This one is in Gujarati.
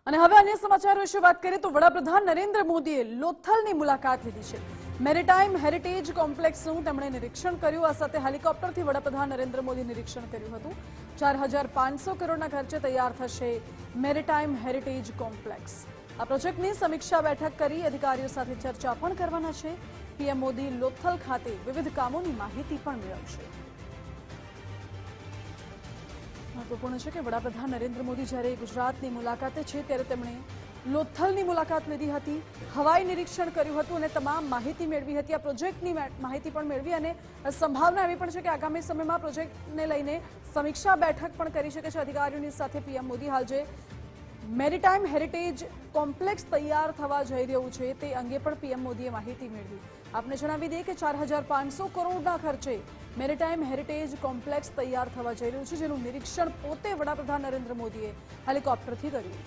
અને હવે અન્ય સમાચારો વિશે વાત કરીએ તો વડાપ્રધાન નરેન્દ્ર મોદીએ લોથલની મુલાકાત લીધી છે। મેરીટાઈમ હેરિટેજ કોમ્પ્લેક્સનું તેમણે નિરીક્ષણ કર્યું। આ સાથે હેલિકોપ્ટરથી વડાપ્રધાન નરેન્દ્ર મોદી નિરીક્ષણ કર્યું હતું। 4500 કરોડના ખર્ચે તૈયાર થશે મેરીટાઈમ હેરિટેજ કોમ્પ્લેક્સ। આ પ્રોજેક્ટની સમીક્ષા બેઠક કરી અધિકારીઓ સાથે ચર્ચા પણ કરવાના છે। પીએમ મોદી લોથલ ખાતે વિવિધ કામોની માહિતી પણ મેળવશે। महत्वपूर्ण है कि वडाप्रधान नरेंद्र मोदी જ્યારે ગુજરાતની મુલાકાતે છે ત્યારે તેમણે લોથલની મુલાકાત લીધી હતી, હવાઈ નિરીક્ષણ કર્યું હતું અને તમામ માહિતી મેળવી હતી। આ પ્રોજેક્ટની માહિતી પણ મેળવી અને સંભાવના એવી પણ છે કે આગામી સમયમાં પ્રોજેક્ટને લઈને સમીક્ષા બેઠક પણ કરી શકે છે અધિકારીઓની સાથે પીએમ મોદી। હાલ જે મેરીટાઈમ હેરિટેજ કોમ્પ્લેક્સ તૈયાર થવા જઈ રહ્યું છે તે અંગે પણ પીએમ મોદીએ માહિતી મેળવી। आपने जणावी दे कि 4500 करोड़ना खर्चे मेरीटाइम हेरिटेज कॉम्प्लेक्स तैयार थवा जई रह्युं छे, जेनुं निरीक्षण पोते वडाप्रधान नरेंद्र मोदीए हेलिकॉप्टरथी कर्युं।